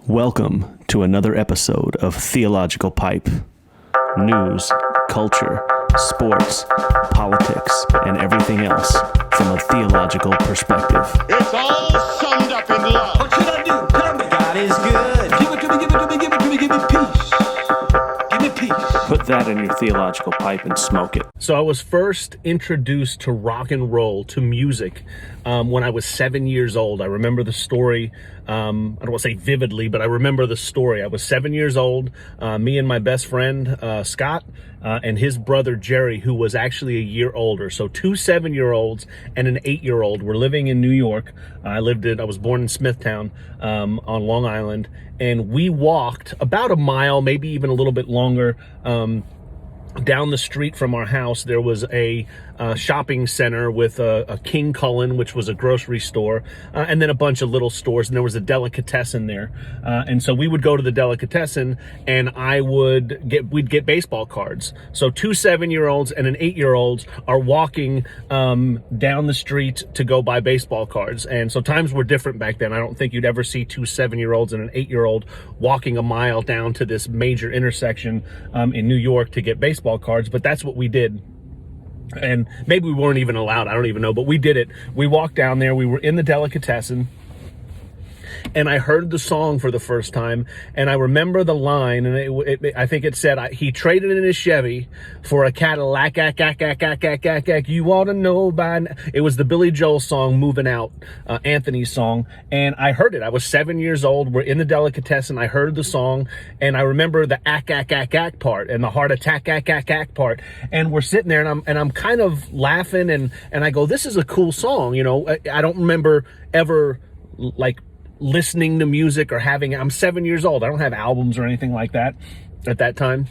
Welcome to another episode of Theological Pipe. News, culture, sports, politics, and everything else from a theological perspective. It's all summed up in love. What should I do? Tell me. God is good. Give it to me, give it to me, give it to me, give me peace. Give me peace. Put that in your theological pipe and smoke it. So I was first introduced to rock and roll, to music, when I was 7 years old. I remember the story. I don't want to say vividly, but I remember the story. I was 7 years old. Me and my best friend, Scott, and his brother, Jerry, who was actually a year older. So two 7-year-olds and an 8-year-old were living in New York. I was born in Smithtown, on Long Island. And we walked about a mile, maybe even a little bit longer, down the street from our house. There was a shopping center with a King Cullen, which was a grocery store, and then a bunch of little stores, and there was a delicatessen there. And so we would go to the delicatessen, and we'd get baseball cards. So two 7-year-olds and an 8-year-old are walking down the street to go buy baseball cards. And so times were different back then. I don't think you'd ever see two 7-year-olds and an 8-year-old walking a mile down to this major intersection in New York to get baseball cards, but that's what we did. And maybe we weren't even allowed, I don't even know, but we did it. We walked down there, we were in the delicatessen, and I heard the song for the first time, and I remember the line, and I think it said, he traded in his Chevy for a Cadillac, you ought to know by now. It was the Billy Joel song, Movin Out, Anthony's song, and I heard it. I was 7 years old, we're in the delicatessen, I heard the song, and I remember the ack part, and the heart attack, ack part, and we're sitting there, and I'm kind of laughing, and I go, this is a cool song, you know. I don't remember ever, like, listening to music or I'm 7 years old. I don't have albums or anything like that at that time.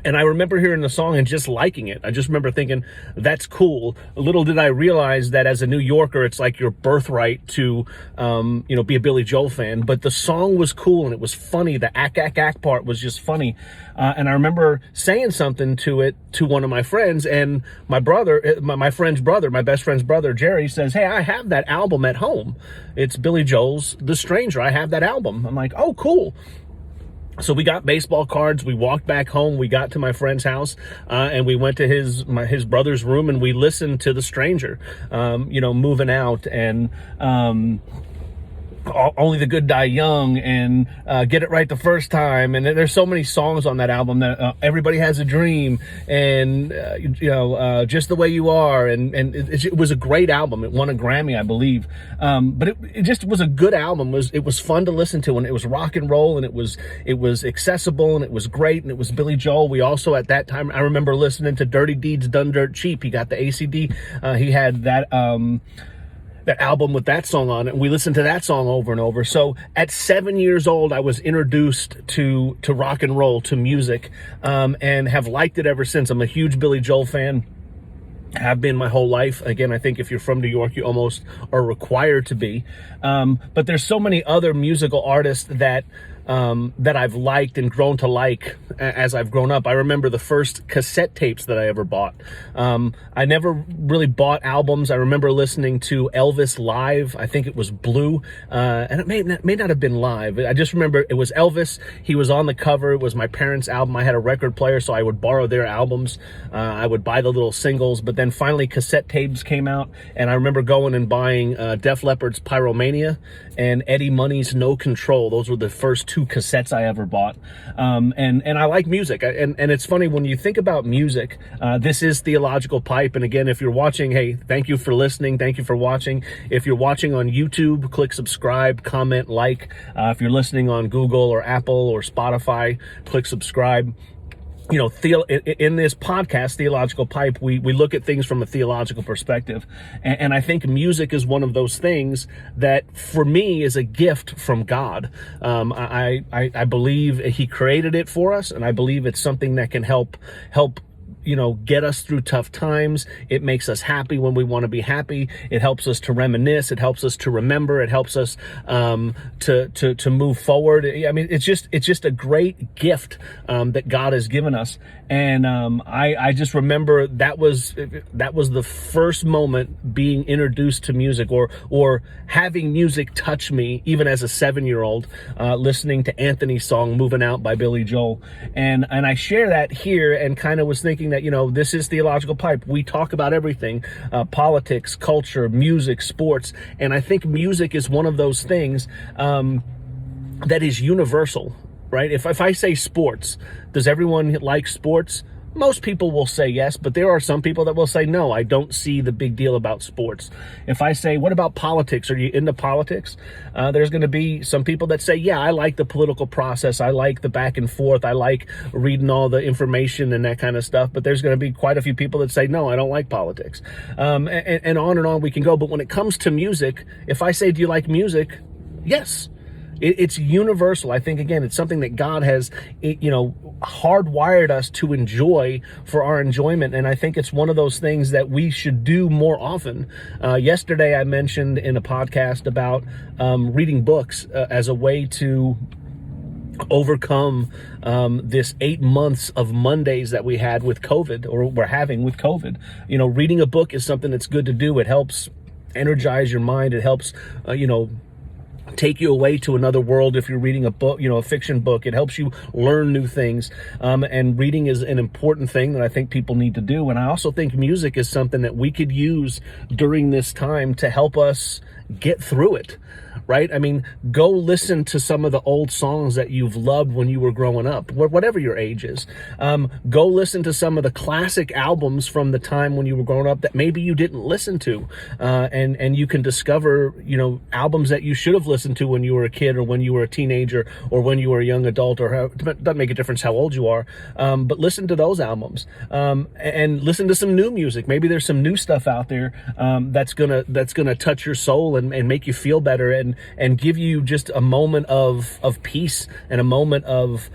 And I remember hearing the song and just liking it. I just remember thinking, that's cool. Little did I realize that as a New Yorker, it's like your birthright to, be a Billy Joel fan. But the song was cool and it was funny. The ack part was just funny. And I remember saying something to it to one of my friends, and my brother, my friend's brother, my best friend's brother, Jerry, says, hey, I have that album at home. It's Billy Joel's The Stranger. I have that album. I'm like, oh, cool. So we got baseball cards, we walked back home, we got to my friend's house, and we went to his brother's room, and we listened to The Stranger, Moving Out, and Only the Good Die Young, and Get It Right the First Time, and there's so many songs on that album that Everybody Has a Dream, and Just the Way You Are, and it was a great album. It won a Grammy, I believe, but it just was a good album. It was fun to listen to, and it was rock and roll, and it was accessible, and it was great, and it was Billy Joel. We also, at that time, I remember listening to Dirty Deeds Done Dirt Cheap. He got the ACD. He had that album with that song on it, and we listened to that song over and over. So at 7 years old, I was introduced to rock and roll, to music, and have liked it ever since. I'm a huge Billy Joel fan. Have been my whole life. Again, I think if you're from New York, you almost are required to be. But there's so many other musical artists that I've liked and grown to like as I've grown up. I remember the first cassette tapes that I ever bought. I never really bought albums. I remember listening to Elvis live. I think it was Blue, and it may not have been live. I just remember it was Elvis. He was on the cover. It was my parents' album. I had a record player, so I would borrow their albums. I would buy the little singles, but then finally cassette tapes came out, and I remember going and buying Def Leppard's Pyromania and Eddie Money's No Control. Those were the first two cassettes I ever bought. And I like music. And it's funny when you think about music, this is Theological Pipe. And again, if you're watching, hey, thank you for listening. Thank you for watching. If you're watching on YouTube, click subscribe, comment, like. If you're listening on Google or Apple or Spotify, click subscribe. In this podcast, Theological Pipe, we look at things from a theological perspective. And I think music is one of those things that, for me, is a gift from God. I believe He created it for us, and I believe it's something that can help get us through tough times. It makes us happy when we want to be happy. It helps us to reminisce. It helps us to remember. It helps us to move forward. I mean, it's just a great gift that God has given us. And I just remember that was the first moment being introduced to music, or having music touch me, even as a 7-year-old, listening to Anthony's song "Movin Out" by Billy Joel. And I share that here, and kind of was thinking that, this is Theological Pipe. We talk about everything, politics, culture, music, sports. And I think music is one of those things that is universal, right? If I say sports, does everyone like sports? Most people will say yes, but there are some people that will say, no, I don't see the big deal about sports. If I say, what about politics? Are you into politics? There's going to be some people that say, yeah, I like the political process. I like the back and forth. I like reading all the information and that kind of stuff. But there's going to be quite a few people that say, no, I don't like politics. And on we can go. But when it comes to music, if I say, do you like music? Yes. It's universal. I think, again, it's something that God has, hardwired us to enjoy for our enjoyment. And I think it's one of those things that we should do more often. Yesterday, I mentioned in a podcast about reading books as a way to overcome this 8 months of Mondays that we had with COVID, or we're having with COVID. Reading a book is something that's good to do. It helps energize your mind. It helps, take you away to another world. If you're reading a book, a fiction book, it helps you learn new things. And reading is an important thing that I think people need to do. And I also think music is something that we could use during this time to help us get through it, right? I mean, go listen to some of the old songs that you've loved when you were growing up, whatever your age is. Go listen to some of the classic albums from the time when you were growing up that maybe you didn't listen to. And you can discover, albums that you should have listened to when you were a kid, or when you were a teenager, or when you were a young adult, or it doesn't make a difference how old you are. But listen to those albums, and listen to some new music. Maybe there's some new stuff out there that's gonna touch your soul and make you feel better, and give you just a moment of peace, and a moment of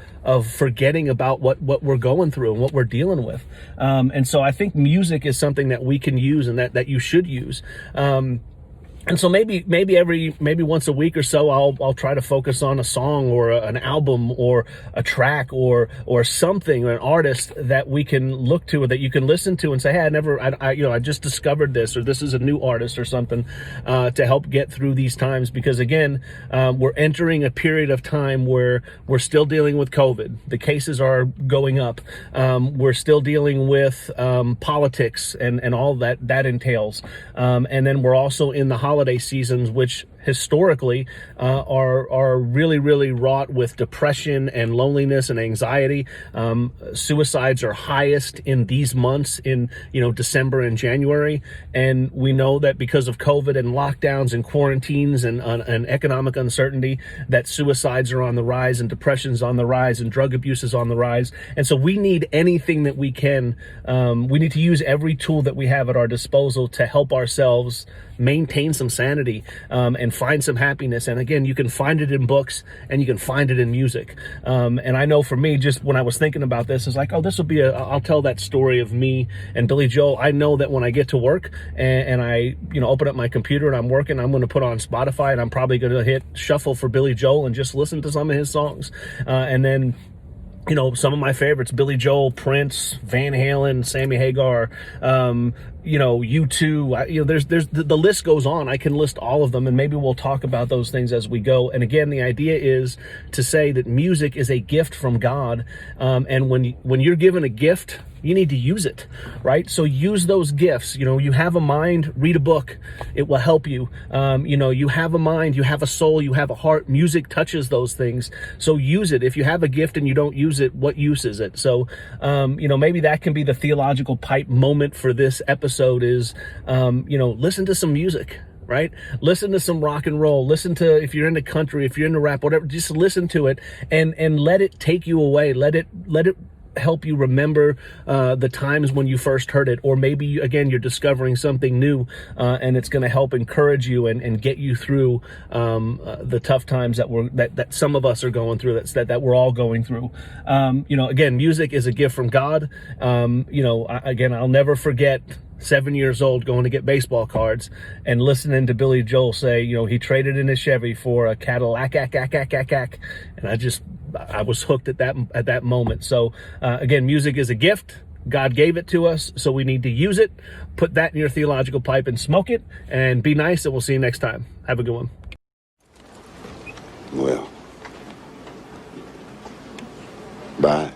forgetting about what we're going through and what we're dealing with. And so I think music is something that we can use, and that you should use. And so maybe once a week or so, I'll try to focus on a song, or an album, or a track, or something, or an artist that we can look to, or that you can listen to and say, hey, I just discovered this, or this is a new artist, or something, to help get through these times. Because again, we're entering a period of time where we're still dealing with COVID. The cases are going up. We're still dealing with politics and all that entails. And then we're also in the holiday seasons, which historically are really, really wrought with depression and loneliness and anxiety. Suicides are highest in these months, in December and January, and we know that because of COVID and lockdowns and quarantines and economic uncertainty, that suicides are on the rise, and depression's on the rise, and drug abuse is on the rise. And so we need anything that we can. We need to use every tool that we have at our disposal to help ourselves maintain some sanity, and find some happiness. And again, you can find it in books, and you can find it in music. And I know for me, just when I was thinking about this, it's like, oh, this will be I'll tell that story of me and Billy Joel. I know that when I get to work and I, open up my computer and I'm working, I'm going to put on Spotify, and I'm probably going to hit shuffle for Billy Joel and just listen to some of his songs. And then, some of my favorites: Billy Joel, Prince, Van Halen, Sammy Hagar, U2, there's the list goes on. I can list all of them, and maybe we'll talk about those things as we go. And again, the idea is to say that music is a gift from God. And when you're given a gift, you need to use it, right? So use those gifts. You have a mind, read a book. It will help you. You have a mind, you have a soul, you have a heart. Music touches those things. So use it. If you have a gift and you don't use it, what use is it? So, maybe that can be the theological pipe moment for this episode is, listen to some music. Right? Listen to some rock and roll. Listen to, if you're into country, if you're into rap, whatever, just listen to it and let it take you away. Let it help you remember the times when you first heard it, or maybe again you're discovering something new, and it's going to help encourage you and get you through the tough times that some of us are going through, that we're all going through. Again, music is a gift from God. I'll never forget 7 years old going to get baseball cards and listening to Billy Joel say, he traded in his Chevy for a Cadillac, and I was hooked at that moment. So again, music is a gift. God gave it to us, so we need to use it. Put that in your theological pipe and smoke it, and be nice, and we'll see you next time. Have a good one. Well, bye.